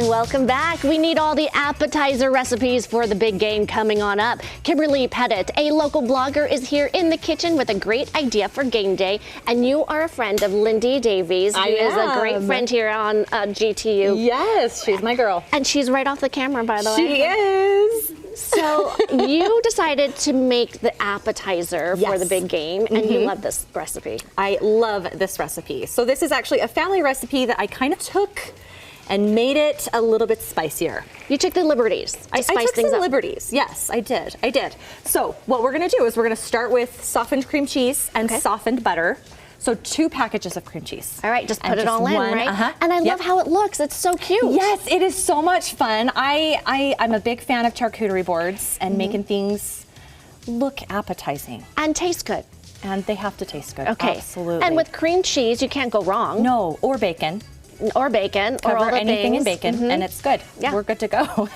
Welcome back. We need all the appetizer recipes for the big game coming on up. Kimberly Pettit, a local blogger, is here in the kitchen with a great idea for game day. And you are a friend of Lindy Davies, who is a great friend here on GTU. Yes, she's my girl. And she's right off the camera, by the way. She is. So you decided to make the appetizer for the big game, and you love this recipe. I love this recipe. So this is actually a family recipe that I kind of took and made it a little bit spicier. You took the liberties to spice I took things some up. liberties. Yes, I did. So what we're gonna do is we're gonna start with softened cream cheese and softened butter. So 2 packages of cream cheese. All right, just put it all in, right? Uh-huh. And I love how it looks. It's so cute. Yes, it is so much fun. I'm a big fan of charcuterie boards and making things look appetizing. And taste good. And they have to taste good. Okay. Absolutely. And with cream cheese, you can't go wrong. No, or bacon. Or bacon, or all the anything in things. bacon, and it's good. Yeah. We're good to go.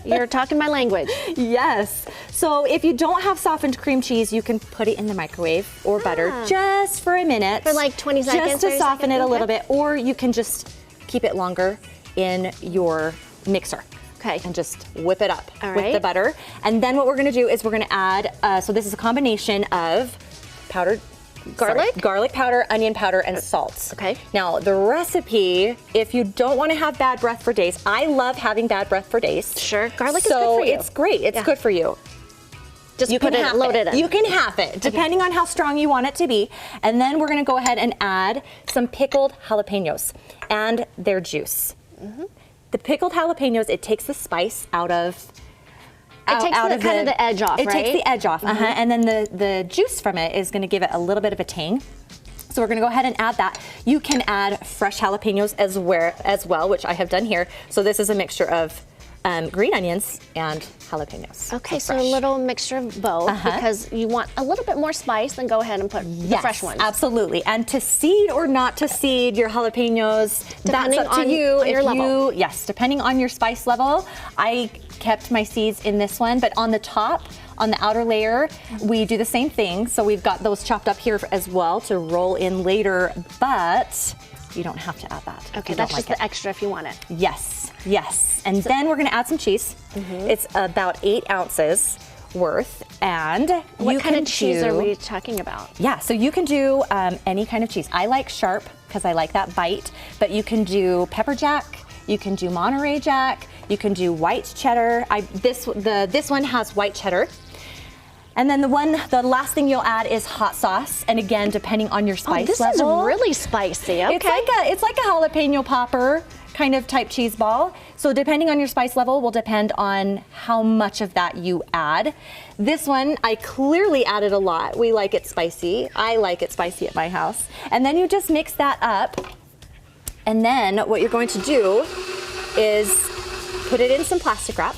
You're talking my language. Yes. So if you don't have softened cream cheese, you can put it in the microwave or butter just for a minute. For like 20 seconds? Just to 30 soften seconds? it a little bit, or you can just keep it longer in your mixer. Okay. And just whip it up All with right. the butter. And then what we're gonna do is we're gonna add, so this is a combination of garlic powder, onion powder, and salt. Okay. Now the recipe, if you don't want to have bad breath for days, I love having bad breath for days. Sure, garlic is good for you. So it's great. It's good for you. Just put it, load it in. You can half it, depending on how strong you want it to be. And then we're gonna go ahead and add some pickled jalapenos and their juice. The pickled jalapenos, it takes the spice out of It takes the edge off, It right? takes the edge off, and then the juice from it is gonna give it a little bit of a tang. So we're gonna go ahead and add that. You can add fresh jalapenos as well, which I have done here. So this is a mixture of green onions and jalapenos. Okay, so a little mixture of both, because you want a little bit more spice, then go ahead and put the fresh ones. Absolutely. And to seed or not to seed your jalapenos, Depending that's up to on you. your level. Yes, depending on your spice level. I kept my seeds in this one, but on the top, on the outer layer, we do the same thing. So we've got those chopped up here as well to roll in later, but you don't have to add that. Okay, that's just the extra if you want it. Yes, yes. And then we're gonna add some cheese. It's about 8 ounces worth, and What you kind can of cheese are do- we talking about? Yeah, so you can do any kind of cheese. I like sharp because I like that bite, but you can do pepper jack, you can do Monterey Jack, you can do white cheddar. This one has white cheddar. And then the last thing you'll add is hot sauce, and again, depending on your spice level. This is really spicy. Okay. It's like a jalapeno popper kind of type cheese ball. So depending on your spice level will depend on how much of that you add. This one, I clearly added a lot. We like it spicy. I like it spicy at my house. And then you just mix that up. And then what you're going to do is put it in some plastic wrap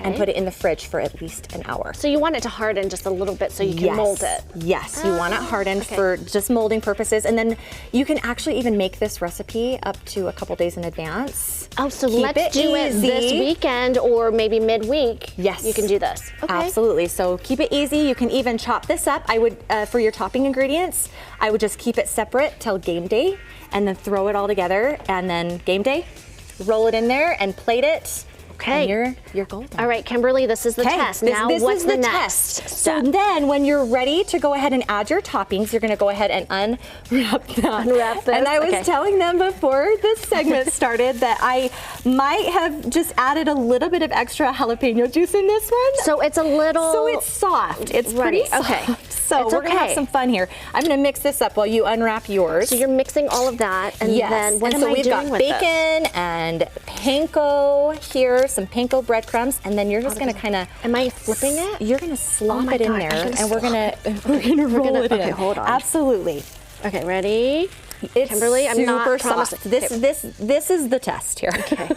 and put it in the fridge for at least an hour. So you want it to harden just a little bit so you can mold it. Yes, you want it hardened for just molding purposes. And then you can actually even make this recipe up to a couple days in advance. Oh, so Keep let's do it this weekend or maybe midweek. Yes. You can do this. Okay. Absolutely. So keep it easy. You can even chop this up. I would, for your topping ingredients, I would just keep it separate till game day and then throw it all together. And then game day, roll it in there and plate it. Okay. And you're golden. All right, Kimberly, this is the test. Now, what's the next So step? then when you're ready to go ahead and add your toppings, you're gonna go ahead and unwrap that. Unwrap this, And I was okay. telling them before this segment started that I might have just added a little bit of extra jalapeno juice in this one. So it's a little... So it's soft. It's pretty soft. Okay. So It's we're gonna have okay. some fun here. I'm gonna mix this up while you unwrap yours. So you're mixing all of that, and then what am I we've doing got with bacon this? and panko here, some panko breadcrumbs, and then you're just gonna kind of. Am I flipping it? You're gonna slop my it in God, there, I'm gonna and we're slop gonna roll it in. okay, hold on. Absolutely. Okay, ready? It's Kimberly, I'm not super promising. soft. This is the test here. Okay.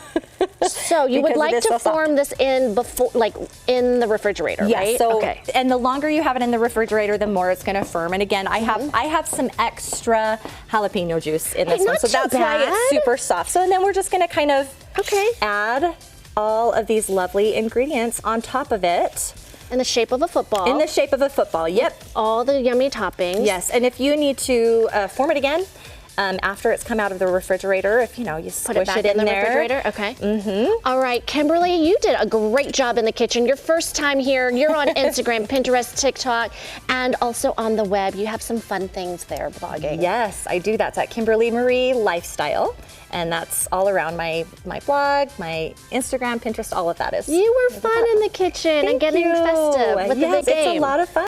So you would Because it like is to so soft. form this in before, like in the refrigerator, Yes. right? So, okay. and the longer you have it in the refrigerator, the more it's going to firm. And again, I have some extra jalapeno juice in this one, not so too that's why bad. it's super soft. So then we're just going to kind of add all of these lovely ingredients on top of it. In the shape of a football. In the shape of a football. Yep. All the yummy toppings. Yes. And if you need to form it again, after it's come out of the refrigerator. If you Put squish it back in in the there. refrigerator. Okay. All right, Kimberly, you did a great job in the kitchen. Your first time here. You're on Instagram, Pinterest, TikTok, and also on the web. You have some fun things there blogging. Yes, I do. That's at Kimberly Marie Lifestyle. And that's all around my blog, my Instagram, Pinterest, all of that is. You were fun in the kitchen and getting festive with the big game. It's a lot of fun.